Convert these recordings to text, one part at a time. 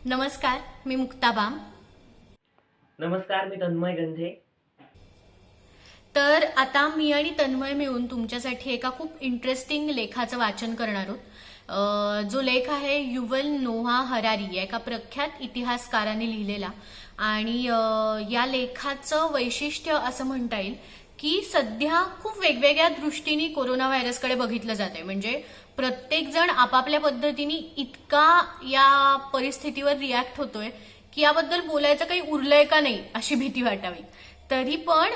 नमस्कार, मी मुक्ता बाम. नमस्कार, मी तन्मय गंधे. तर आता मी आणि तन्मय मिळून तुमच्यासाठी एका खूप इंटरेस्टिंग लेखाचं वाचन करणार आहोत. जो लेख आहे युवल नोहा हरारी या एका प्रख्यात इतिहासकाराने लिहिलेला. आणि या लेखाचं वैशिष्ट्य असं म्हणता येईल की सध्या खूप वेगवेगळ्या दृष्टीने कोरोना व्हायरसकडे बघितलं जाते. म्हणजे प्रत्येक जण आपापल्या पद्धतीने इतका या परिस्थितीवर रिॲक्ट होतोय की याबद्दल बोलायचं काही उरलंय का नाही अशी भीती वाटावी. तरी पण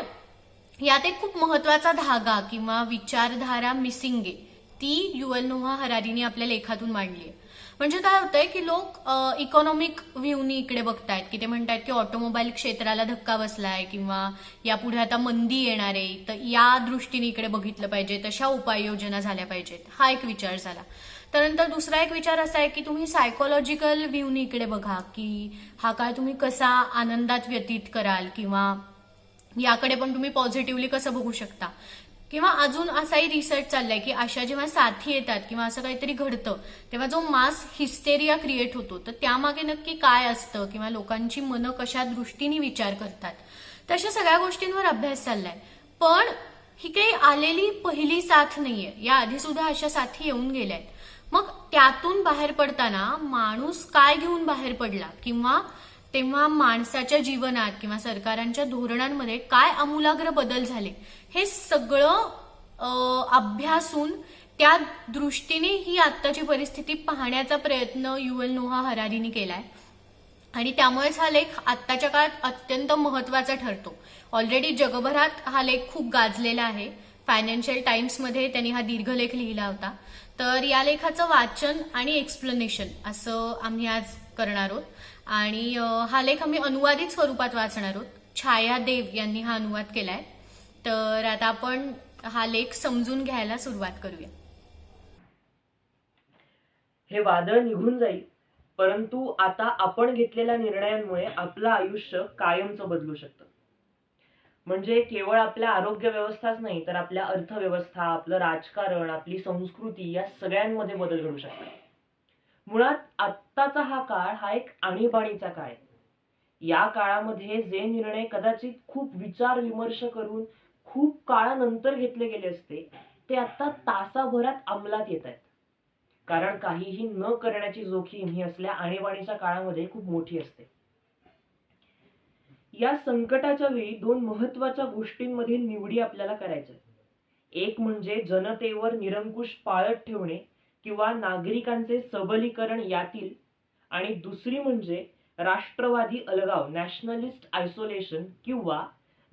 यात एक खूप महत्वाचा धागा किंवा विचारधारा मिसिंग आहे, ती युवल नोहा हरारीने आपल्या लेखातून मांडली आहे. म्हणजे काय होतंय की लोक इकॉनॉमिक व्ह्यूनी इकडे बघतायत, की ते म्हणतात की ऑटोमोबाईल क्षेत्राला धक्का बसलाय किंवा यापुढे आता मंदी येणार आहे, तर या दृष्टीने इकडे बघितलं पाहिजे, तशा उपाययोजना झाल्या पाहिजेत, हा एक विचार झाला. त्यानंतर दुसरा एक विचार असा आहे की तुम्ही सायकोलॉजिकल व्ह्यूनी इकडे बघा, की हा काळ तुम्ही कसा आनंदात व्यतीत कराल किंवा याकडे पण तुम्ही पॉझिटिव्हली कसं बघू शकता. किंवा अजून असाही रिसर्च चाललाय की अशा जेव्हा साथी येतात किंवा असं काहीतरी घडतं तेव्हा जो मास हिस्टेरिया क्रिएट होतो, तर त्यामागे नक्की काय असतं किंवा लोकांची मनं कशा दृष्टीने विचार करतात, तशा सगळ्या गोष्टींवर अभ्यास चाललाय. पण ही काही आलेली पहिली साथ नाहीये, या आधी सुद्धा अशा साथी येऊन गेल्या आहेत. मग त्यातून बाहेर पडताना माणूस काय घेऊन बाहेर पडला किंवा तेव्हा माणसाच्या जीवनात किंवा सरकारांच्या धोरणांमध्ये काय आमूलाग्र बदल झाले, हे सगळं अभ्यासून त्या दृष्टीने ही आत्ताची परिस्थिती पाहण्याचा प्रयत्न युवल नोहा हरारीने केलाय. आणि त्यामुळेच हा लेख आत्ताच्या काळात अत्यंत महत्वाचा ठरतो. ऑलरेडी जगभरात हा लेख खूप गाजलेला आहे. फायनान्शियल टाइम्समध्ये त्यांनी हा दीर्घ लेख लिहिला होता. तर या लेखाचं वाचन आणि एक्सप्लेनेशन असं आम्ही आज करणार आहोत. आणि हा लेख आम्ही अनुवादित स्वरूपात वाचणार आहोत. छाया देव यांनी हा अनुवाद केलाय. तर आता आपण हा लेख समजून घ्यायला सुरुवात करूया. हे वादळ निघून जाईल, परंतु आता आपण घेतलेल्या निर्णयांमुळे आपलं आयुष्य कायमचं बदलू शकतं. म्हणजे केवळ आपल्या आरोग्य व्यवस्थाच नाही, तर आपल्या अर्थव्यवस्था, आपलं राजकारण, आपली संस्कृती या सगळ्यांमध्ये बदल घडू शकतात. मुळात आत्ताचा हा काळ हा एक आणीबाणीचा काळ आहे. या काळामध्ये जे निर्णय कदाचित खूप विचार विमर्श करून खूप काळानंतर घेतले गेले असते, ते आता तासाभरात अंमलात येत आहेत. कारण काहीही न करण्याची जोखीम ही असल्या आणीबाणीच्या काळामध्ये खूप मोठी असते. या संकटाच्या वेळी दोन महत्वाच्या गोष्टींमधील निवडी आपल्याला करायच्या. एक म्हणजे जनतेवर निरंकुश पाळत ठेवणे किंवा नागरिकांचे सबलीकरण यातील, आणि दुसरी म्हणजे राष्ट्रवादी अलगाव नॅशनलिस्ट आयसोलेशन किंवा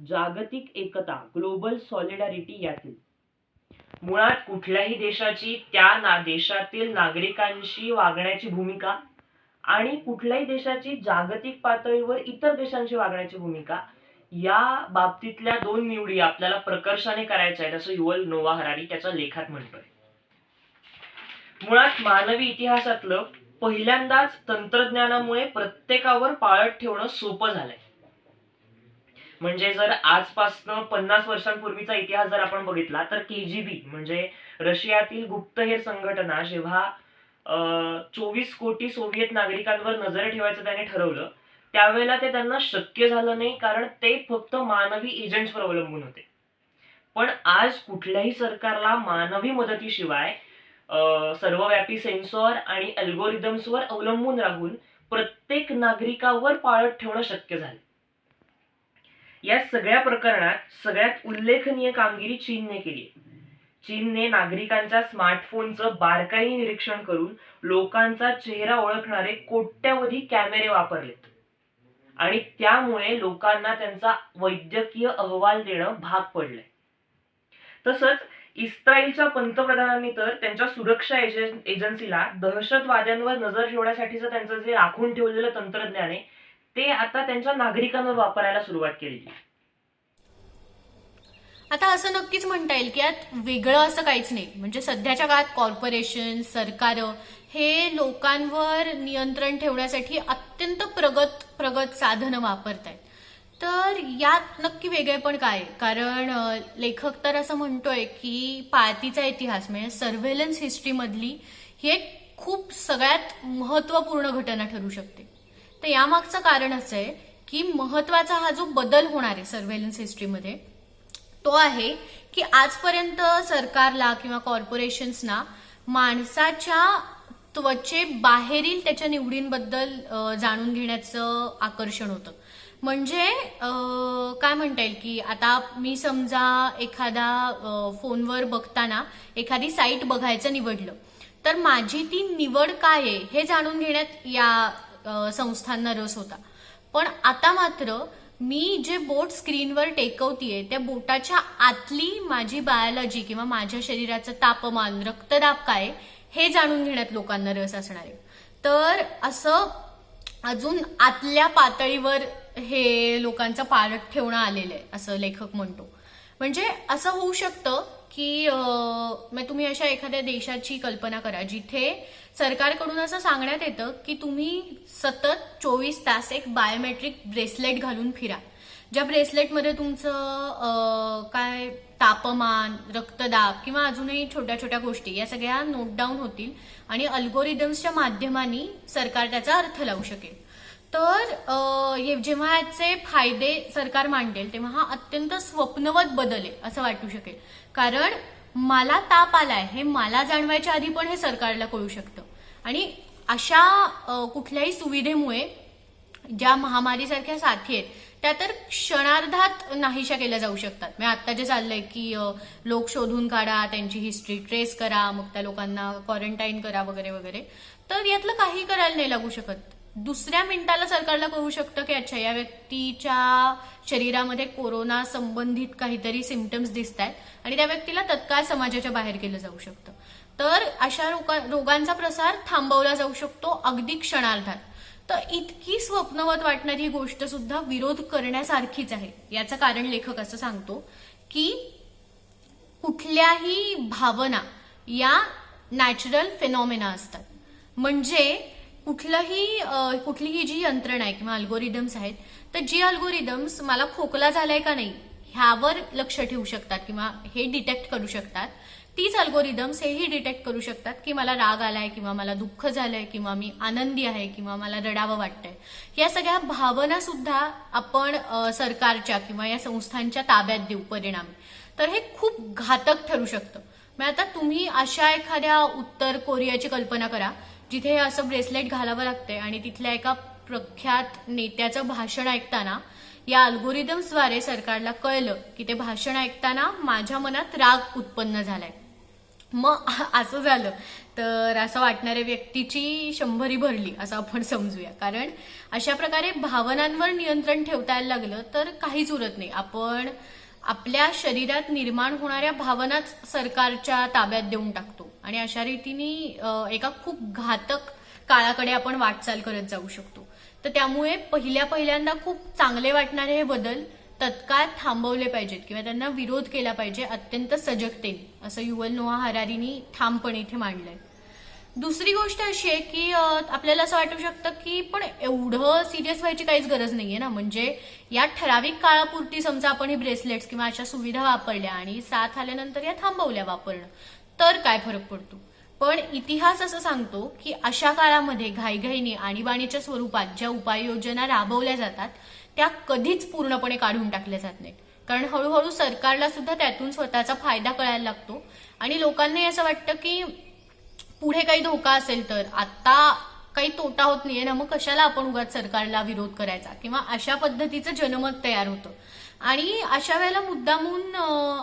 जागतिक एकता ग्लोबल सॉलिडॅरिटी यातील. मुळात कुठल्याही देशाची त्या देशातील नागरिकांशी वागण्याची भूमिका आणि कुठल्याही देशाची जागतिक पातळीवर इतर देशांशी वागण्याची भूमिका, या बाबतीतल्या दोन निवडी आपल्याला प्रकर्षाने करायच्या आहेत, असं युवल नोहा हरारी त्याच्या लेखात म्हणतोय. मुळात मानवी इतिहासातलं पहिल्यांदाच तंत्रज्ञानामुळे प्रत्येकावर पाळत ठेवणं सोपं झालंय. म्हणजे जर आजपासून 50 वर्षांपूर्वीचा इतिहास जर आपण बघितला, तर केजीबी म्हणजे रशियातील गुप्तहेर संघटना जेव्हा 24 कोटी सोव्हिएत नागरिकांवर नजर ठेवायचं त्याने ठरवलं, त्यावेळेला ते त्यांना शक्य झालं नाही, कारण ते फक्त मानवी एजंट्सवर अवलंबून होते. पण आज कुठल्याही सरकारला मानवी मदतीशिवाय सर्वव्यापी सेन्सॉर आणि अल्गोरिदम्सवर अवलंबून राहून प्रत्येक नागरिकावर पाळत ठेवणं शक्य झालं. या सगळ्या प्रकरणात सगळ्यात उल्लेखनीय कामगिरी चीनने केली. चीनने नागरिकांच्या स्मार्टफोनचं बारकाईने निरीक्षण करून लोकांचा चेहरा ओळखणारे कोट्यवधी कॅमेरे वापरलेत आणि त्यामुळे लोकांना त्यांचा वैद्यकीय अहवाल देणं भाग पडलंय. तसंच इस्रायलच्या पंतप्रधानांनी तर त्यांच्या सुरक्षा एजन्सीला दहशतवाद्यांवर नजर ठेवण्यासाठीचं त्यांचं जे राखून ठेवलेलं तंत्रज्ञान आहे, ते आता त्यांच्या नागरिकांवर वापरायला सुरुवात केली. आता असं नक्कीच म्हणता येईल की यात वेगळं असं काहीच नाही. म्हणजे सध्याच्या काळात कॉर्पोरेशन, सरकार हे लोकांवर नियंत्रण ठेवण्यासाठी अत्यंत प्रगत साधनं वापरत आहेत. तर यात नक्की वेगळेपण काय आहे? कारण लेखक तर असं म्हणतोय की पाळतीचा इतिहास म्हणजे सर्व्हेलन्स हिस्ट्री मधली ही एक खूप सगळ्यात महत्वपूर्ण घटना ठरू शकते. तर यामागचं कारण असं आहे की महत्वाचा हा जो बदल होणार आहे सर्व्हेलन्स हिस्ट्रीमध्ये तो आहे की आजपर्यंत सरकारला किंवा कॉर्पोरेशन्सना माणसाच्या त्वचेबाहेरील त्याच्या निवडींबद्दल जाणून घेण्याचं आकर्षण होतं. म्हणजे काय म्हणता येईल की आता मी समजा एखादा फोनवर बघताना एखादी साईट बघायचं निवडलं तर माझी ती निवड काय आहे हे जाणून घेण्यात या संस्थांना रस होता. पण आता मात्र मी जे बोट स्क्रीनवर टेकवतीये त्या बोटाच्या आतली माझी बायोलॉजी किंवा माझ्या शरीराचं तापमान रक्तदाब काय हे जाणून घेण्यात लोकांना रस असणार आहे. तर असं अजून आतल्या पातळीवर हे लोकांचं पाळत ठेवणं आलेलं आहे असं लेखक म्हणतो. म्हणजे असं होऊ शकतं की मग तुम्ही अशा एखाद्या देशाची कल्पना करा जिथे सरकारकडून असं सांगण्यात येतं की तुम्ही सतत 24 तास एक बायोमेट्रिक ब्रेसलेट घालून फिरा, ज्या ब्रेसलेटमध्ये तुमचं काय तापमान रक्तदाब किंवा अजूनही छोट्या छोट्या गोष्टी या सगळ्या नोट डाऊन होतील आणि अल्गोरिदम्सच्या माध्यमाने सरकार त्याचा अर्थ लावू शकेल. तर जेव्हा याचे फायदे सरकार मांडेल तेव्हा हा अत्यंत स्वप्नवत बदल आहे असं वाटू शकेल. कारण मला ताप आलाय हे मला जाणवायच्या आधी पण हे सरकारला कळू शकतं. आणि अशा कुठल्याही सुविधेमुळे ज्या महामारीसारख्या साथी आहेत त्या तर क्षणार्धात नाहीशा केल्या जाऊ शकतात. म्हणजे आता जे चाललंय की लोक शोधून काढा, त्यांची हिस्ट्री ट्रेस करा, मग त्या लोकांना क्वारंटाईन करा वगैरे वगैरे, तर यातलं काही करायला नाही लागू शकत. दुसऱ्या मिनिटाला सरकारला कळू शकतं की अच्छा या व्यक्तीच्या शरीरामध्ये कोरोना संबंधित काहीतरी सिम्पटम्स दिसत आहेत आणि त्या व्यक्तीला तत्काळ समाजाच्या बाहेर केलं जाऊ शकतं. तर अशा रोगांचा प्रसार थांबवला जाऊ शकतो अगदी क्षणार्धात. तर इतकी स्वप्नवत वाटणारी ही गोष्ट सुद्धा विरोध करण्यासारखीच आहे. याचं कारण लेखक असं सांगतो की कुठल्याही भावना या नॅचरल फेनॉमेना असतात. म्हणजे कुठलीही जी यंत्रणा आहे किंवा अल्गोरिदम्स आहेत तर जी अल्गोरिदम्स मला खोकला झालाय का नाही ह्यावर लक्ष ठेवू शकतात किंवा हे डिटेक्ट करू शकतात, तीच अल्गोरिदम्स हेही डिटेक्ट करू शकतात की मला राग आलाय किंवा मला दुःख झालंय किंवा मी आनंदी आहे किंवा मला रडावं वाटतंय. या सगळ्या भावना सुद्धा आपण सरकारच्या किंवा या संस्थांच्या ताब्यात देऊ परिणामी. तर हे खूप घातक ठरू शकतं. मग आता तुम्ही अशा एखाद्या उत्तर कोरियाची कल्पना करा जिथे असं ब्रेसलेट घालावं लागतंय आणि तिथल्या एका प्रख्यात नेत्याचं भाषण ऐकताना या अल्गोरिदम्सद्वारे सरकारला कळलं की ते भाषण ऐकताना माझ्या मनात राग उत्पन्न झालाय. मग असं झालं तर असं वाटणाऱ्या व्यक्तीची 100 भरली असं आपण समजूया. कारण अशा प्रकारे भावनांवर नियंत्रण ठेवता यायला लागलं तर काहीच उरत नाही. आपण आपल्या शरीरात निर्माण होणाऱ्या भावनाच सरकारच्या ताब्यात देऊन टाकतो आणि अशा रीतीने एका खूप घातक काळाकडे आपण वाटचाल करत जाऊ शकतो. तर त्यामुळे पहिल्यांदा खूप चांगले वाटणारे हे बदल तत्काळ थांबवले पाहिजेत किंवा त्यांना विरोध केला पाहिजे अत्यंत सजगतेने, असं युव्हल नोआ हरारीनी ठामपणे इथे मांडलंय. दुसरी गोष्ट अशी आहे की आपल्याला असं वाटू शकतं की पण एवढं सिरियस व्हायची काहीच गरज नाहीये ना. म्हणजे या ठराविक काळापुरती समजा आपण हे ब्रेसलेट्स किंवा अशा सुविधा वापरल्या आणि साथ आल्यानंतर या थांबवल्या वापरणं तर काय फरक पडतो. पण इतिहास असं सांगतो की अशा काळामध्ये घाईघाईने आणीबाणीच्या स्वरूपात ज्या उपाययोजना राबवल्या जातात त्या कधीच पूर्णपणे काढून टाकल्या जात नाहीत. कारण हळूहळू सरकारला सुद्धा त्यातून स्वतःचा फायदा कळायला लागतो आणि लोकांनाही असं वाटतं की पुढे काही धोका असेल तर आता काही तोटा होत नाहीये ना, मग कशाला आपण उगाच सरकारला विरोध करायचा किंवा अशा पद्धतीचं जनमत तयार होतं. आणि अशा वेळेला मुद्दामून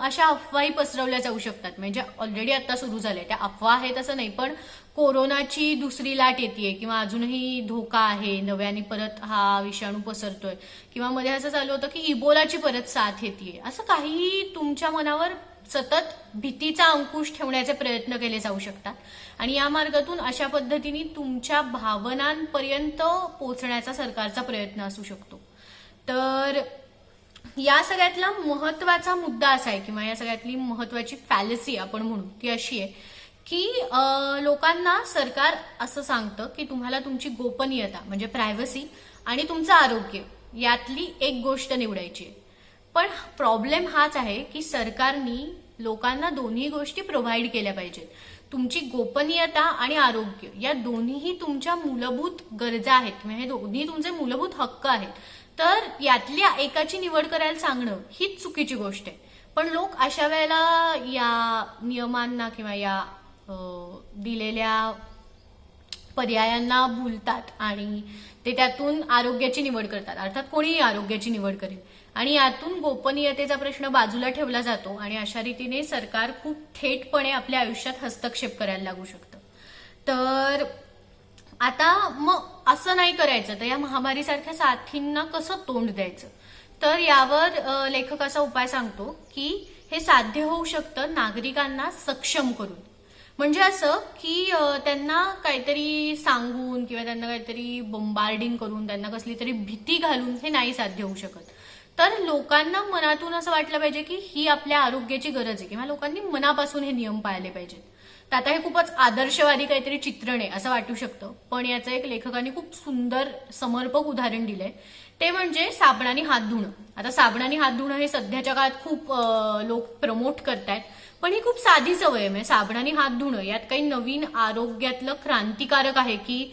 अशा अफवाही पसरवल्या जाऊ शकतात. म्हणजे ऑलरेडी आता सुरू झाल्या त्या अफवा आहेत असं नाही, पण कोरोनाची दुसरी लाट येते किंवा अजूनही धोका आहे, नव्याने परत हा विषाणू पसरतोय किंवा मध्ये असं चालू होतं की इबोलाची परत साथ येते, असं काहीही तुमच्या मनावर सतत भीतीचा अंकुश ठेवण्याचे प्रयत्न केले जाऊ शकतात आणि या मार्गातून अशा पद्धतीने तुमच्या भावनांपर्यंत पोहोचण्याचा सरकारचा प्रयत्न असू शकतो. तर या सगळ्यातला महत्वाचा मुद्दा असा आहे किंवा या सगळ्यातली महत्वाची फॅलसी आपण म्हणू ती अशी आहे की लोकांना सरकार असं सांगतं की तुम्हाला तुमची गोपनीयता म्हणजे प्रायव्हसी आणि तुमचं आरोग्य यातली एक गोष्ट निवडायची आहे. पण प्रॉब्लेम हाच आहे की सरकारनी लोकांना दोन्ही गोष्टी प्रोव्हाइड केल्या पाहिजेत. तुमची गोपनीयता आणि आरोग्य या दोन्हीही तुमच्या मूलभूत गरजा आहेत किंवा हे दोन्ही तुमचे मूलभूत हक्क आहेत. तर यातल्या एकाची निवड करायला सांगणं हीच चुकीची गोष्ट आहे. पण लोक अशा वेळेला या नियमांना किंवा या दिलेल्या पर्यायांना भुलतात आणि ते त्यातून आरोग्याची निवड करतात. अर्थात कोणीही आरोग्याची निवड करेल आणि यातून गोपनीयतेचा प्रश्न बाजूला ठेवला जातो आणि अशा रीतीने सरकार खूप थेटपणे आपल्या आयुष्यात हस्तक्षेप करायला लागू शकतं. तर आता मग असं नाही करायचं तर या महामारीसारख्या साथींना कसं तोंड द्यायचं. तर यावर लेखक असा उपाय सांगतो की हे साध्य होऊ शकतं नागरिकांना सक्षम करून. म्हणजे असं की त्यांना काहीतरी सांगून किंवा त्यांना काहीतरी बंबार्डिंग करून त्यांना कसली तरी भीती घालून हे नाही साध्य होऊ शकत. तर लोकांना मनातून असं वाटलं पाहिजे की ही आपल्या आरोग्याची गरज आहे किंवा लोकांनी मनापासून हे नियम पाळले पाहिजेत. तर आता हे खूपच आदर्शवादी काहीतरी चित्रण आहे असं वाटू शकतं, पण याचं एक लेखकाने खूप सुंदर समर्पक उदाहरण दिलंय. ते म्हणजे साबणाने हात धुणं. आता साबणाने हात धुणं हे सध्याच्या काळात खूप लोक प्रमोट करतायत, पण ही खूप साधी सवय आहे. म्हणजे साबणाने हात धुणं यात काही नवीन आरोग्यातलं क्रांतिकारक आहे की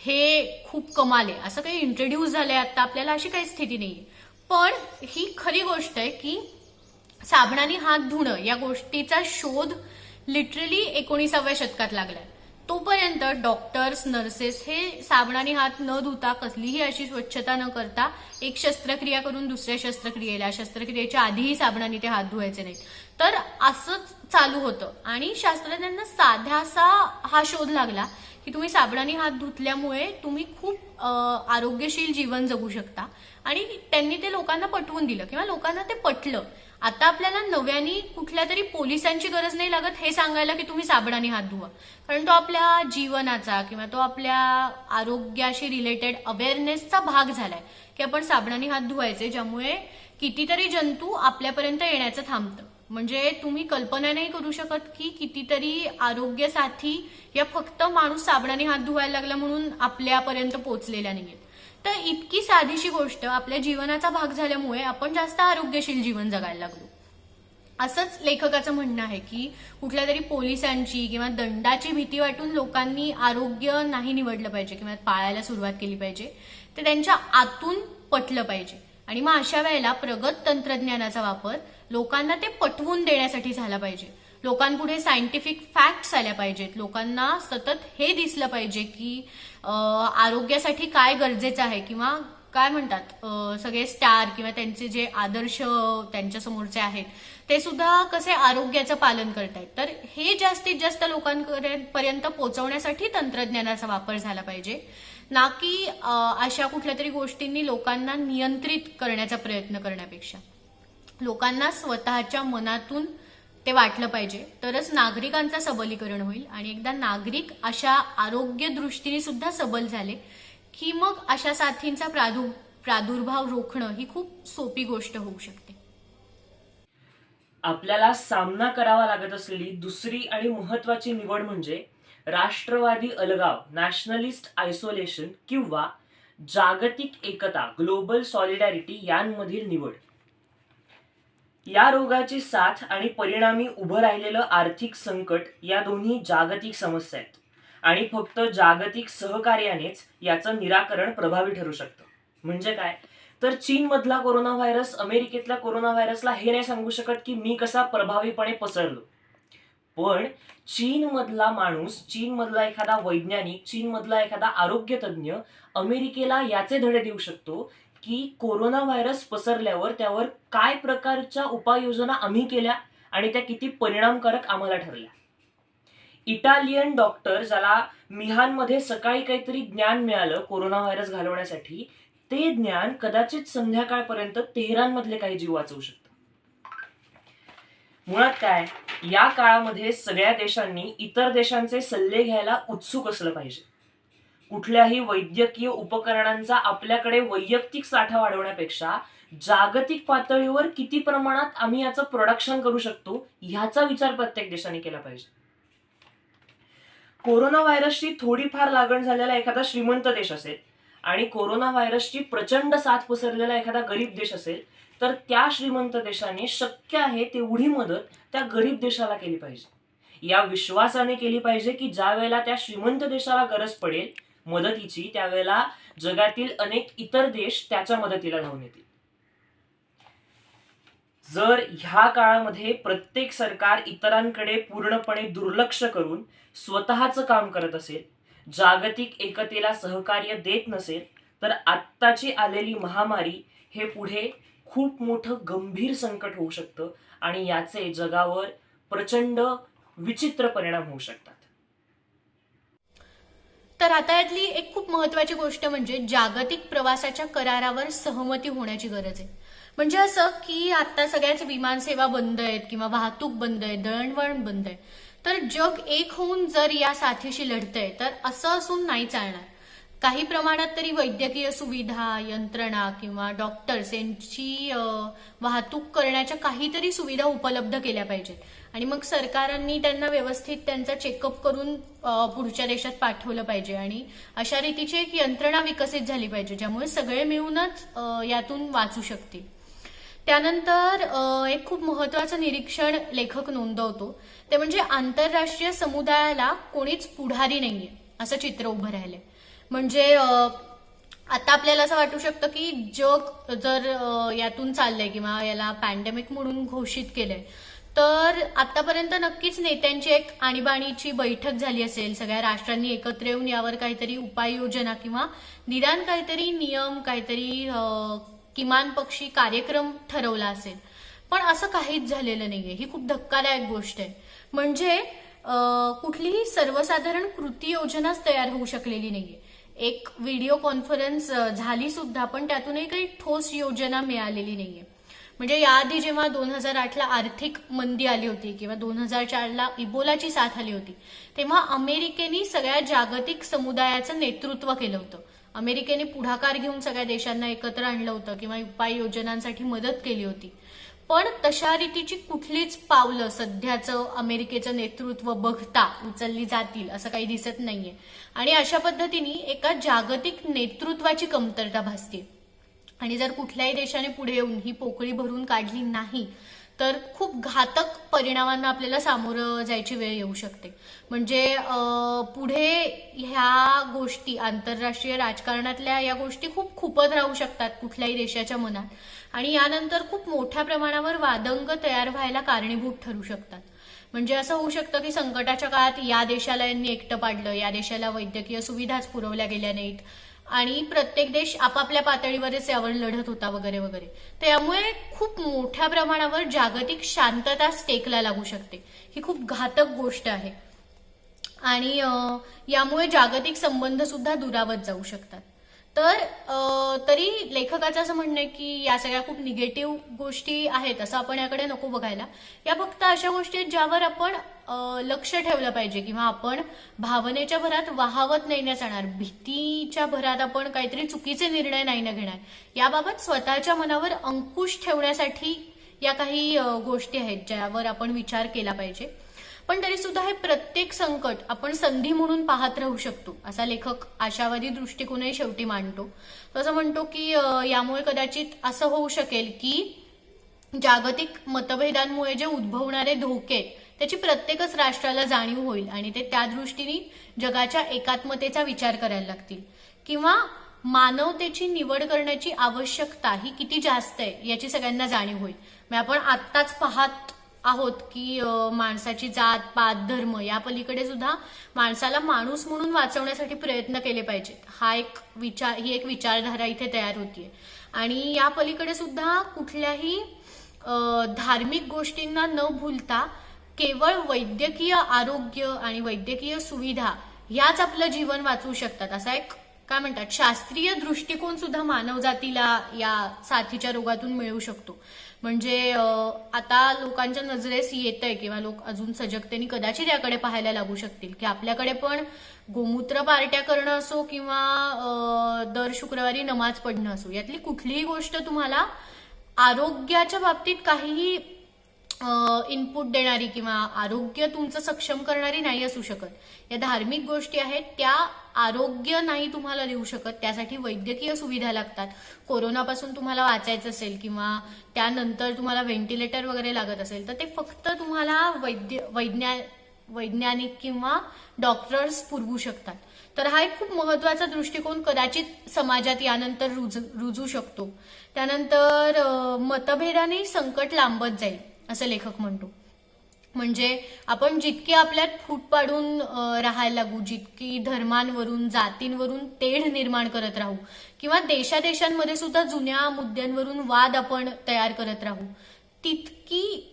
हे खूप कमाल आहे असं काही इंट्रोड्यूस झालंय आता आपल्याला अशी काही स्थिती नाहीये. पण ही खरी गोष्ट आहे की साबणाने हात धुणं या गोष्टीचा शोध लिटरली 19व्या शतकात लागलाय. तोपर्यंत डॉक्टर्स नर्सेस हे साबणाने हात न धुता कसलीही अशी स्वच्छता न करता एक शस्त्रक्रिया करून दुसऱ्या शस्त्रक्रियेच्या आधीही साबणाने ते हात धुवायचे नाहीत. तर असंच चालू होतं आणि शास्त्रज्ञांना साधासा हा शोध लागला की तुम्ही साबणाने हात धुतल्यामुळे तुम्ही खूप आरोग्यशील जीवन जगू शकता आणि त्यांनी ते लोकांना पटवून दिलं किंवा लोकांना ते पटलं. आता आपल्याला नव्याने कुठल्या तरी पोलिसांची गरज नाही लागत हे सांगायला की तुम्ही साबणाने हात धुवा, कारण तो आपल्या जीवनाचा किंवा तो आपल्या आरोग्याशी रिलेटेड अवेअरनेसचा भाग झालाय की आपण साबणाने हात धुवायचे, ज्यामुळे कितीतरी जंतू आपल्यापर्यंत येण्याचं थांबतं. म्हणजे तुम्ही कल्पना नाही करू शकत की कितीतरी आरोग्य साथी या फक्त माणूस साबणाने हात धुवायला लागला म्हणून आपल्यापर्यंत पोहोचलेल्या नाहीयेत. तर इतकी साधीशी गोष्ट आपल्या जीवनाचा भाग झाल्यामुळे आपण जास्त आरोग्यशील जीवन जगायला लागलो. असंच लेखकाचं म्हणणं आहे की कुठल्या तरी पोलिसांची किंवा दंडाची भीती वाटून लोकांनी आरोग्य नाही निवडलं पाहिजे किंवा पाळायला सुरुवात केली पाहिजे. ते त्यांच्या आतून पटलं पाहिजे आणि मग अशा वेळेला प्रगत तंत्रज्ञानाचा वापर लोकांना ते पटवून देण्यासाठी झाला पाहिजे. लोकांपुढे सायंटिफिक फॅक्ट्स आल्या पाहिजेत. लोकांना सतत हे दिसलं पाहिजे की आरोग्यासाठी काय गरजेचं आहे किंवा काय म्हणतात सगळे स्टार किंवा त्यांचे जे आदर्श त्यांच्या समोरचे आहेत ते सुद्धा कसे आरोग्याचं पालन करतायत. तर हे जास्तीत जास्त लोकांपर्यंत पोहोचवण्यासाठी तंत्रज्ञानाचा वापर झाला पाहिजे, ना की अशा कुठल्या तरी गोष्टींनी लोकांना नियंत्रित करण्याचा प्रयत्न करण्यापेक्षा. लोकांना स्वतःच्या मनातून ते वाटलं पाहिजे, तरच नागरिकांचं सबलीकरण होईल आणि एकदा नागरिक अशा आरोग्य दृष्टीने सुद्धा सबल झाले की मग अशा साथींचा प्रादुर्भाव रोखणं ही खूप सोपी गोष्ट होऊ शकते. आपल्याला सामना करावा लागत असलेली दुसरी आणि महत्वाची निवड म्हणजे राष्ट्रवादी अलगाव, नॅशनलिस्ट आयसोलेशन किंवा जागतिक एकता, ग्लोबल सॉलिडॅरिटी यांमधील निवड. या रोगाची साथ आणि परिणामी उभं राहिलेलं आर्थिक संकट या दोन्ही जागतिक समस्या आहेत आणि फक्त जागतिक सहकार्यानेच याचं निराकरण प्रभावी ठरू शकतं. म्हणजे काय तर चीन मधला कोरोना व्हायरस अमेरिकेतल्या कोरोना व्हायरसला हे नाही सांगू शकत की मी कसा प्रभावीपणे पसरलो, पण चीन मधला माणूस, चीन मधला एखादा वैज्ञानिक, चीन मधला एखादा आरोग्य तज्ञ अमेरिकेला याचे धडे देऊ शकतो की कोरोना व्हायरस पसरल्यावर त्यावर काय प्रकारच्या उपाययोजना आम्ही केल्या आणि त्या किती परिणामकारक आम्हाला ठरल्या. इटालियन डॉक्टर ज्याला मिहानमध्ये सकाळी काहीतरी ज्ञान मिळालं कोरोना व्हायरस घालवण्यासाठी, ते ज्ञान कदाचित संध्याकाळपर्यंत तेहरानमधले काही जीव वाचवू शकतं. मुळात काय, या काळामध्ये सगळ्या देशांनी इतर देशांचे सल्ले घ्यायला उत्सुक असलं पाहिजे. कुठल्याही वैद्यकीय उपकरणांचा आपल्याकडे वैयक्तिक साठा वाढवण्यापेक्षा जागतिक पातळीवर किती प्रमाणात आम्ही याचं प्रोडक्शन करू शकतो ह्याचा विचार प्रत्येक देशाने केला पाहिजे. कोरोना व्हायरसची थोडीफार लागण झालेला एखादा श्रीमंत देश असेल आणि कोरोना व्हायरसची प्रचंड साथ पसरलेला एखादा गरीब देश असेल, तर त्या श्रीमंत देशाने शक्य आहे तेवढी मदत त्या गरीब देशाला केली पाहिजे. या विश्वासाने केली पाहिजे की ज्या वेळेला त्या श्रीमंत देशाला गरज पडेल मदतीची, त्यावेळेला जगातील अनेक इतर देश त्याच्या मदतीला धावून येतील. जर ह्या काळामध्ये प्रत्येक सरकार इतरांकडे पूर्णपणे दुर्लक्ष करून स्वतःचं काम करत असेल, जागतिक एकतेला सहकार्य देत नसेल, तर आत्ताची आलेली महामारी हे पुढे खूप मोठं गंभीर संकट होऊ शकतं आणि याचे जगावर प्रचंड विचित्र परिणाम होऊ शकतात. तर आता यातली एक खूप महत्वाची गोष्ट म्हणजे जागतिक प्रवासाच्या करारावर सहमती होण्याची गरज आहे. म्हणजे असं की आता सगळ्याच विमानसेवा बंद आहेत किंवा वाहतूक बंद आहे, दळणवळण बंद आहे, तर जग एक होऊन जर या साथीशी लढतंय तर असं असून नाही चालणार. काही प्रमाणात तरी वैद्यकीय सुविधा, यंत्रणा किंवा डॉक्टर्स यांची वाहतूक करण्याच्या काहीतरी सुविधा उपलब्ध केल्या पाहिजेत आणि मग सरकारांनी त्यांना व्यवस्थित त्यांचा चेकअप करून पुढच्या देशात पाठवलं पाहिजे आणि अशा रीतीची एक यंत्रणा विकसित झाली पाहिजे ज्यामुळे सगळे मिळूनच यातून वाचू शकतील. त्यानंतर एक खूप महत्वाचं निरीक्षण लेखक नोंदवतो ते म्हणजे आंतरराष्ट्रीय समुदायाला कोणीच पुढारी नाहीये असं चित्र उभं राहिलंय. म्हणजे आता आपल्याला असं वाटू शकतं की जग जर यातून चाललंय किंवा याला पॅन्डेमिक म्हणून घोषित केलंय तर आतापर्यंत नक्कीच नेत्यांची एक आणीबाणीची बैठक झाली असेल, सगळ्या राष्ट्रांनी एकत्र येऊन यावर काहीतरी उपाययोजना किंवा निदान काहीतरी नियम, काहीतरी किमान पक्षी कार्यक्रम ठरवला असेल, पण असं काहीच झालेलं नाहीये. ही खूप धक्कादायक गोष्ट आहे. म्हणजे कुठलीही सर्वसाधारण कृती योजनाच तयार होऊ शकलेली नाहीये. एक व्हिडिओ कॉन्फरन्स झाली सुद्धा पण त्यातूनही काही ठोस योजना मिळालेली नाहीये. म्हणजे याआधी जेव्हा 2008ला आर्थिक मंदी आली होती किंवा 2004ला इबोलाची साथ आली होती तेव्हा अमेरिकेने सगळ्या जागतिक समुदायाचं नेतृत्व केलं होतं. अमेरिकेने पुढाकार घेऊन सगळ्या देशांना एकत्र आणलं होतं किंवा उपाययोजनांसाठी मदत केली होती. पण तशा रीतीची कुठलीच पावलं सध्याचं अमेरिकेचं नेतृत्व बघता उचलली जातील असं काही दिसत नाहीये आणि अशा पद्धतीने एका जागतिक नेतृत्वाची कमतरता भासते. आणि जर कुठल्याही देशाने पुढे येऊन ही पोकळी भरून काढली नाही तर खूप घातक परिणामांना आपल्याला सामोरं जायची वेळ येऊ शकते. म्हणजे पुढे ह्या गोष्टी आंतरराष्ट्रीय राजकारणातल्या या गोष्टी खूप खुपत राहू शकतात कुठल्याही देशाच्या मनात आणि यानंतर खूप मोठ्या प्रमाणावर वादंग तयार व्हायला कारणीभूत ठरू शकतात. म्हणजे असं होऊ शकतं की संकटाच्या काळात या देशाला यांनी एकटं पाडलं, या देशाला वैद्यकीय सुविधाच पुरवल्या गेल्या नाहीत आणि प्रत्येक देश आपापल्या पातळीवरच यावर लढत होता वगैरे वगैरे. त्यामुळे खूप मोठ्या प्रमाणावर जागतिक शांतता स्टेकला लागू शकते. ही खूप घातक गोष्ट आहे आणि यामुळे जागतिक संबंध सुद्धा दुरावत जाऊ शकतात. तर तरी लेखकाचं असं म्हणणं आहे की या सगळ्या खूप निगेटिव्ह गोष्टी आहेत असं आपण याकडे नको बघायला. या फक्त अशा गोष्टी आहेत ज्यावर आपण लक्ष ठेवलं पाहिजे किंवा आपण भावनेच्या भरात वाहावत नाही ना जाणार, भीतीच्या भरात आपण काहीतरी चुकीचे निर्णय नाही ना घेणार. याबाबत स्वतःच्या मनावर अंकुश ठेवण्यासाठी या काही गोष्टी आहेत ज्यावर आपण विचार केला पाहिजे. पण तरी सुद्धा हे प्रत्येक संकट आपण संधी म्हणून पाहत राहू शकतो असा लेखक आशावादी दृष्टिकोनही शेवटी मांडतो. तो असं म्हणतो की यामुळे कदाचित असं होऊ शकेल की जागतिक मतभेदांमुळे जे उद्भवणारे धोके त्याची प्रत्येकच राष्ट्राला जाणीव होईल आणि ते त्या दृष्टीने जगाच्या एकात्मतेचा विचार करायला लागतील किंवा मानवतेची निवड करण्याची आवश्यकता ही किती जास्त आहे याची सगळ्यांना जाणीव होईल. म्हणजे आपण आत्ताच पाहत आहोत की माणसाची जात पात धर्म या पलीकडे सुद्धा माणसाला माणूस म्हणून वाचवण्यासाठी प्रयत्न केले पाहिजेत. ही एक विचारधारा इथे तयार होतीये आणि या पलीकडे सुद्धा कुठल्याही धार्मिक गोष्टींना न भूलता केवळ वैद्यकीय आरोग्य आणि वैद्यकीय सुविधा ह्याच आपलं जीवन वाचवू शकतात असा एक काय म्हणतात शास्त्रीय दृष्टिकोन सुद्धा मानवजातीला या साथीच्या रोगातून मिळू शकतो. म्हणजे आता लोकांच्या नजरेस येतंय किंवा लोक अजून सजगतेने कदाचित याकडे पाहायला लागू शकतील की आपल्याकडे पण गोमूत्र पार्ट्या करणं असो किंवा दर शुक्रवारी नमाज पडणं असो यातली कुठलीही गोष्ट तुम्हाला आरोग्याच्या बाबतीत काहीही इनपुट देणारी किंवा आरोग्य तुमचं सक्षम करणारी नाही असू शकत. या धार्मिक गोष्टी आहेत त्या आरोग्य नाही तुम्हाला देऊ शकत. त्यासाठी वैद्यकीय सुविधा लागतात. कोरोनापासून तुम्हाला वाचायचं असेल किंवा त्यानंतर तुम्हाला व्हेंटिलेटर वगैरे लागत असेल तर ते फक्त तुम्हाला वैज्ञानिक किंवा डॉक्टर्स पुरवू शकतात. तर हा एक खूप महत्वाचा दृष्टिकोन कदाचित समाजात यानंतर रुजू शकतो. त्यानंतर मतभेदाने संकट लांबत जाईल असं लेखक म्हणतो. म्हणजे आपण जितके आपल्यात फूट पाडून राहायला लागू, जितकी धर्मांवरून जातींवरून तेढ निर्माण करत राहू किंवा देशादेशांमध्ये सुद्धा जुन्या मुद्द्यांवरून वाद आपण तयार करत राहू, तितकी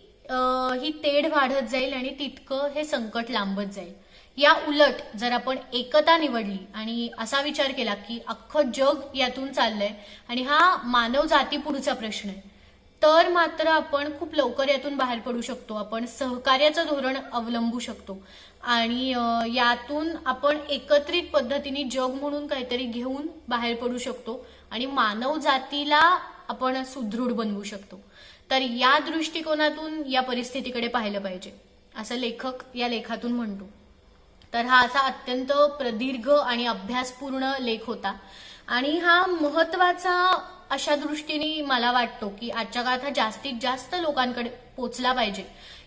ही तेढ वाढत जाईल आणि तितकं हे संकट लांबत जाईल. या उलट जर आपण एकता निवडली आणि असा विचार केला की अख्खं जग यातून चाललंय आणि हा मानव जातीपुढचा प्रश्न आहे, तर मात्र आपण खूप लवकर यातून बाहेर पडू शकतो. आपण सहकार्याचं धोरण अवलंबू शकतो आणि यातून आपण एकत्रित पद्धतीने जग म्हणून काहीतरी घेऊन बाहेर पडू शकतो आणि मानव जातीला आपण सुदृढ बनवू शकतो. तर या दृष्टिकोनातून या परिस्थितीकडे पाहिलं पाहिजे असं लेखक या लेखातून म्हणतो. तर हा असा अत्यंत प्रदीर्घ आणि अभ्यासपूर्ण लेख होता आणि हा महत्वाचा अशा दृष्टीने मला वाटतो की आजच्या काळात हा जास्तीत जास्त लोकांकडे पोचला पाहिजे.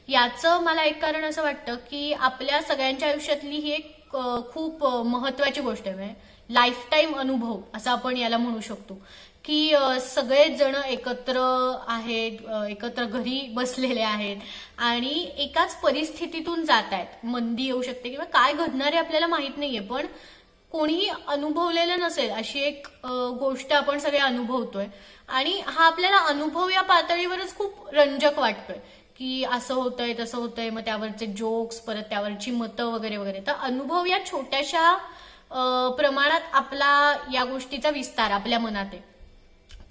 याचं मला एक कारण असं वाटतं की आपल्या सगळ्यांच्या आयुष्यातली ही एक खूप महत्वाची गोष्ट आहे. लाईफ टाईम अनुभव असं आपण याला म्हणू शकतो की सगळेच जण एकत्र आहेत, एकत्र घरी बसलेले आहेत आणि एकाच परिस्थितीतून जात आहेत. मंदी येऊ शकते किंवा काय घडणार आहे आपल्याला माहित नाहीये, पण कोणीही अनुभवलेलं नसेल अशी एक गोष्ट आपण सगळे अनुभवतोय आणि हा आपल्याला अनुभव या पातळीवरच खूप रंजक वाटतोय की असं होतंय तसं होतंय, मग त्यावरचे जोक्स, परत त्यावरची मतं वगैरे वगैरे. तर अनुभव या छोट्याशा प्रमाणात आपला या गोष्टीचा विस्तार आपल्या मनात आहे.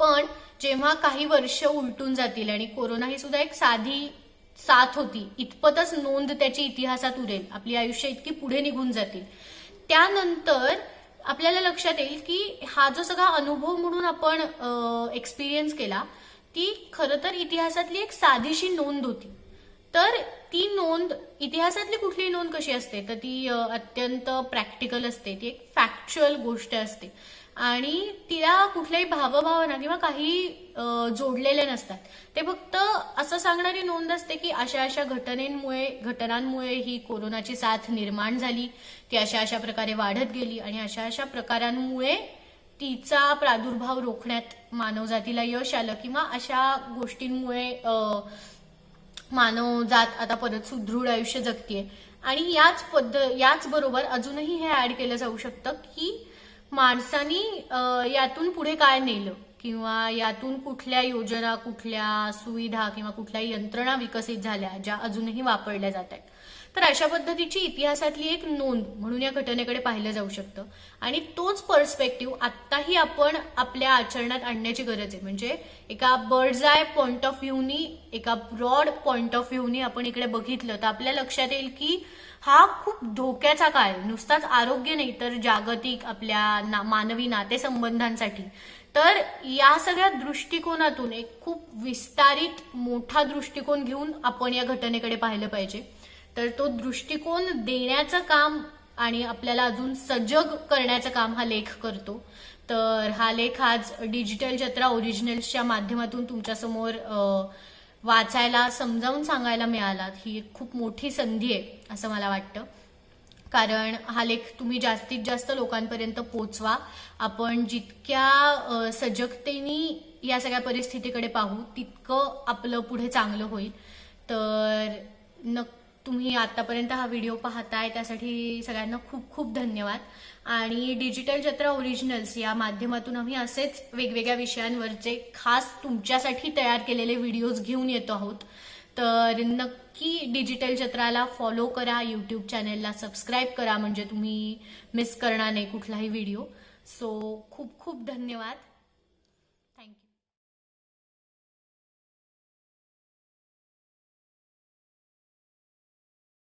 पण जेव्हा काही वर्ष उलटून जातील आणि कोरोना ही सुद्धा एक साधी साथ होती इतपतच नोंद त्याची इतिहासात उरेल, आपली आयुष्य इतकी पुढे निघून जातील, त्यानंतर आपल्याला लक्षात येईल की हा जो सगळा अनुभव म्हणून आपण एक्सपिरियन्स केला ती खरं तर इतिहासातली एक साधीशी नोंद होती. तर ती नोंद, इतिहासातली कुठलीही नोंद कशी असते तर ती अत्यंत प्रॅक्टिकल असते, ती एक फॅक्च्युअल गोष्ट असते आणि तिला कुठल्याही भावभावना किंवा काही जोडलेले नसतात. ते फक्त असं सांगणारी नोंद असते की अशा अशा घटनांमुळे ही कोरोनाची साथ निर्माण झाली, ती अशा अशा प्रकारे वाढत गेली आणि अशा अशा प्रकारांमुळे तिचा प्रादुर्भाव रोखण्यात मानवजातीला यश आलं किंवा अशा गोष्टींमुळे मानवजात आता परत सुदृढ आयुष्य जगतीये. आणि याच बरोबर अजूनही हे ऍड केलं जाऊ शकतं की माणसानी यातून पुढे काय नेलं किंवा यातून कुठल्या योजना, कुठल्या सुविधा किंवा कुठल्या यंत्रणा विकसित झाल्या ज्या अजूनही वापरल्या जात आहेत. तर अशा पद्धतीची इतिहासातली एक नोंद म्हणून या घटनेकडे पाहिलं जाऊ शकतं आणि तोच पर्स्पेक्टिव्ह आत्ताही आपण आपल्या आचरणात आणण्याची गरज आहे. म्हणजे एका बर्ड्स आय पॉइंट ऑफ व्ह्यूनी, एका ब्रॉड पॉइंट ऑफ व्ह्यूनी आपण इकडे बघितलं तर आपल्या लक्षात येईल की हा खूप धोक्याचा काळ आहे, नुसताच आरोग्य नाही तर जागतिक आपल्या मानवी नातेसंबंधांसाठी. तर या सगळ्या दृष्टिकोनातून एक खूप विस्तारित मोठा दृष्टिकोन घेऊन आपण या घटनेकडे पाहिलं पाहिजे. तर तो दृष्टिकोन देण्याचं काम आणि आपल्याला अजून सजग करण्याचं काम हा लेख करतो. तर हा लेख आज डिजिटल जत्रा ओरिजिनल्सच्या माध्यमातून तुमच्यासमोर वाचायला, समजावून सांगायला मिळाला. ही खूप मोठी संधी आहे असं मला वाटतं, कारण हा लेख तुम्ही जास्तीत जास्त लोकांपर्यंत पोहोचवा. आपण जितक्या सजगतेने या सगळ्या परिस्थितीकडे पाहू तितकं आपलं पुढे चांगलं होईल. तर तुम्ही आतापर्यंत हा व्हिडिओ पाहताय त्यासाठी सगळ्यांना खूप खूप धन्यवाद. आणि डिजिटल जत्रा ओरिजिनल्स या माध्यमातून आम्ही असेच वेगवेगळ्या विषयांवरचे खास तुमच्यासाठी तयार केलेले व्हिडिओज घेऊन येतो आहोत. तर नक्की डिजिटल जत्राला फॉलो करा, यूट्यूब चॅनेलला सबस्क्राईब करा म्हणजे तुम्ही मिस करणार नाही कुठलाही व्हिडिओ. सो खूप खूप धन्यवाद.